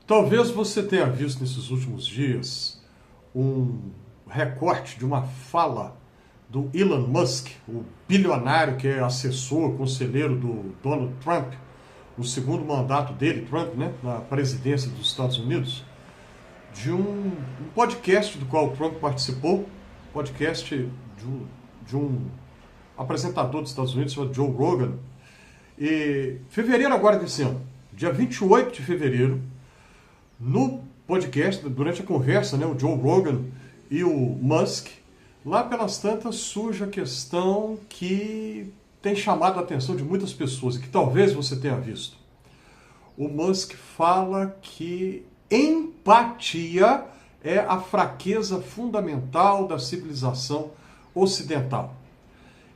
Talvez você tenha visto nesses últimos dias um recorte de uma fala do Elon Musk, o bilionário que é assessor, conselheiro do Donald Trump, no segundo mandato dele, Trump, né, na presidência dos Estados Unidos, de um podcast do qual o Trump participou, podcast de um apresentador dos Estados Unidos, chamado Joe Rogan. E fevereiro agora desse ano, dia 28 de fevereiro, no podcast, durante a conversa, né, o Joe Rogan e o Musk, lá pelas tantas surge a questão que tem chamado a atenção de muitas pessoas e que talvez você tenha visto. O Musk fala que empatia é a fraqueza fundamental da civilização ocidental.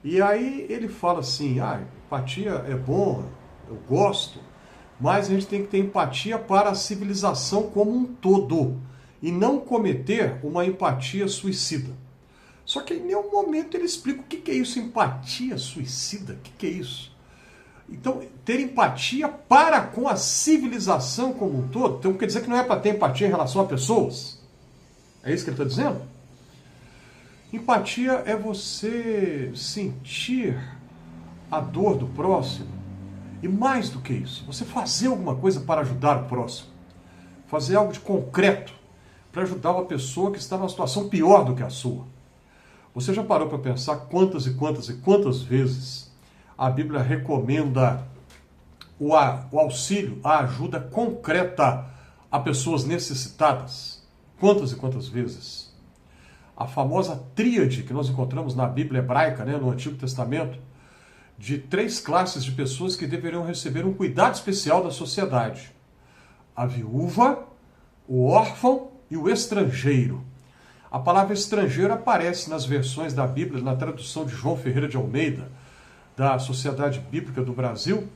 E aí ele fala assim, empatia é bom, eu gosto, mas a gente tem que ter empatia para a civilização como um todo e não cometer uma empatia suicida. Só que em nenhum momento ele explica o que é isso, empatia suicida, o que é isso? Então, ter empatia para com a civilização como um todo, então quer dizer que não é para ter empatia em relação a pessoas? É isso que ele está dizendo? Empatia é você sentir a dor do próximo e mais do que isso, você fazer alguma coisa para ajudar o próximo. Fazer algo de concreto para ajudar uma pessoa que está numa situação pior do que a sua. Você já parou para pensar quantas e quantas e quantas vezes a Bíblia recomenda o auxílio, a ajuda concreta a pessoas necessitadas? Quantas e quantas vezes? A famosa tríade que nós encontramos na Bíblia hebraica, né, no Antigo Testamento, de 3 classes de pessoas que deveriam receber um cuidado especial da sociedade: a viúva, o órfão e o estrangeiro. A palavra estrangeiro aparece nas versões da Bíblia, na tradução de João Ferreira de Almeida, da Sociedade Bíblica do Brasil,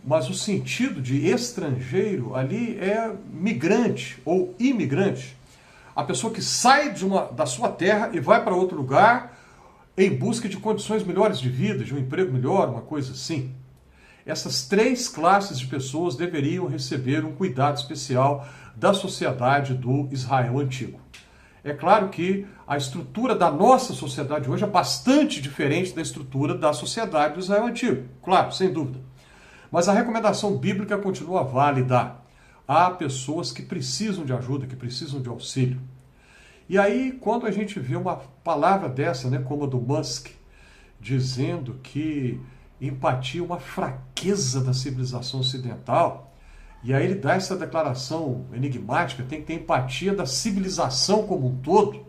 mas o sentido de estrangeiro ali é migrante ou imigrante. A pessoa que sai da sua terra e vai para outro lugar em busca de condições melhores de vida, de um emprego melhor, uma coisa assim. Essas 3 classes de pessoas deveriam receber um cuidado especial da sociedade do Israel antigo. É claro que a estrutura da nossa sociedade hoje é bastante diferente da estrutura da sociedade do Israel antigo, claro, sem dúvida. Mas a recomendação bíblica continua válida. Há pessoas que precisam de ajuda, que precisam de auxílio. E aí, quando a gente vê uma palavra dessa, né, como a do Musk, dizendo que empatia é uma fraqueza da civilização ocidental, e aí ele dá essa declaração enigmática, tem que ter empatia da civilização como um todo,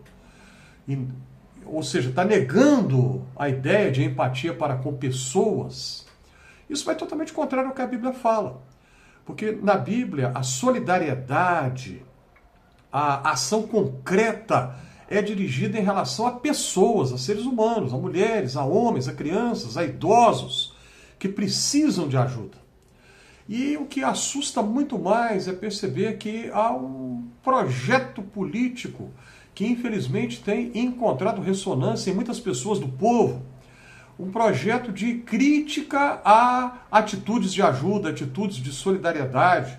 ou seja, está negando a ideia de empatia para com pessoas. Isso vai totalmente contrário ao que a Bíblia fala. Porque na Bíblia a solidariedade, a ação concreta é dirigida em relação a pessoas, a seres humanos, a mulheres, a homens, a crianças, a idosos que precisam de ajuda. E o que assusta muito mais é perceber que há um projeto político que infelizmente tem encontrado ressonância em muitas pessoas do povo. Um projeto de crítica a atitudes de ajuda, atitudes de solidariedade,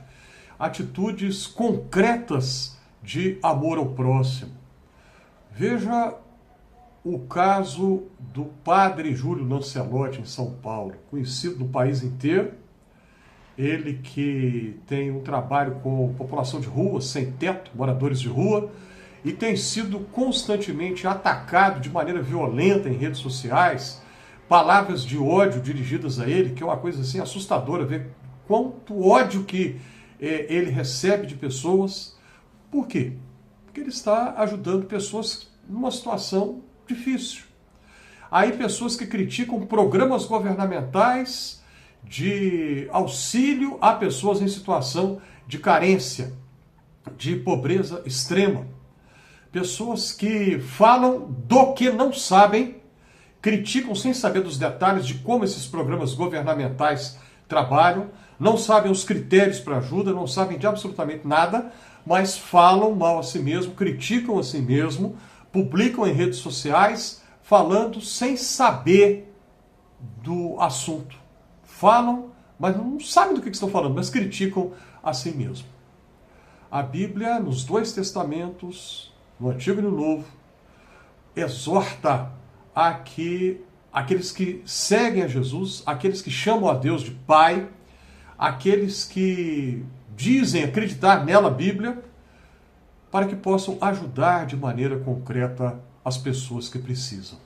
atitudes concretas de amor ao próximo. Veja o caso do padre Júlio Lancelotti em São Paulo, conhecido no país inteiro. Ele que tem um trabalho com população de rua, sem teto, moradores de rua, e tem sido constantemente atacado de maneira violenta em redes sociais, palavras de ódio dirigidas a ele, que é uma coisa assim assustadora, ver quanto ódio que ele recebe de pessoas. Por quê? Porque ele está ajudando pessoas numa situação difícil. Aí pessoas que criticam programas governamentais de auxílio a pessoas em situação de carência, de pobreza extrema. Pessoas que falam do que não sabem, criticam sem saber dos detalhes de como esses programas governamentais trabalham, não sabem os critérios para ajuda, não sabem de absolutamente nada, mas falam mal a si mesmo, criticam a si mesmo, publicam em redes sociais, falando sem saber do assunto. Falam, mas não sabem do que estão falando, mas criticam a si mesmo. A Bíblia, nos dois testamentos, no Antigo e no Novo, exorta a que aqueles que seguem a Jesus, aqueles que chamam a Deus de Pai, aqueles que dizem acreditar nela, a Bíblia, para que possam ajudar de maneira concreta as pessoas que precisam.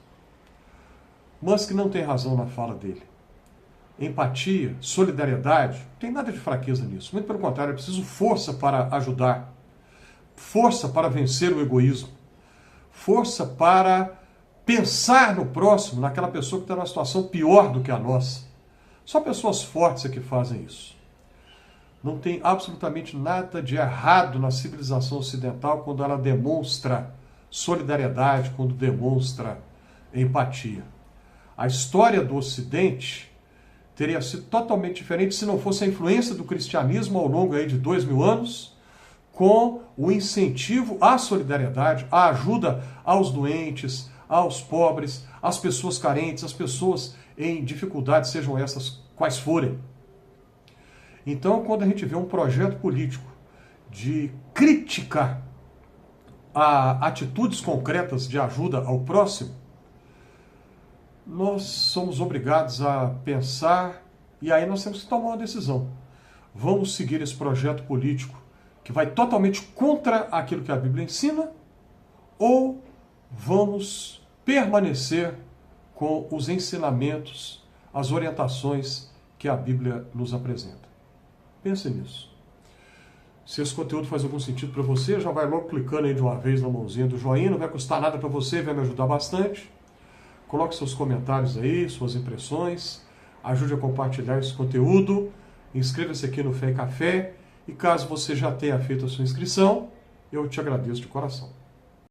Musk não tem razão na fala dele. Empatia, solidariedade, não tem nada de fraqueza nisso. Muito pelo contrário, é preciso força para ajudar, força para vencer o egoísmo, força para pensar no próximo, naquela pessoa que está numa situação pior do que a nossa. Só pessoas fortes é que fazem isso. Não tem absolutamente nada de errado na civilização ocidental quando ela demonstra solidariedade, quando demonstra empatia. A história do Ocidente teria sido totalmente diferente se não fosse a influência do cristianismo ao longo aí de 2000 anos, com o incentivo à solidariedade, à ajuda aos doentes, aos pobres, às pessoas carentes, às pessoas em dificuldades, sejam essas quais forem. Então, quando a gente vê um projeto político de criticar atitudes concretas de ajuda ao próximo, nós somos obrigados a pensar e aí nós temos que tomar uma decisão. Vamos seguir esse projeto político que vai totalmente contra aquilo que a Bíblia ensina ou vamos permanecer com os ensinamentos, as orientações que a Bíblia nos apresenta? Pense nisso. Se esse conteúdo faz algum sentido para você, já vai logo clicando aí de uma vez na mãozinha do joinha, não vai custar nada para você, vai me ajudar bastante. Coloque seus comentários aí, suas impressões, ajude a compartilhar esse conteúdo, inscreva-se aqui no Fé e Café e caso você já tenha feito a sua inscrição, eu te agradeço de coração.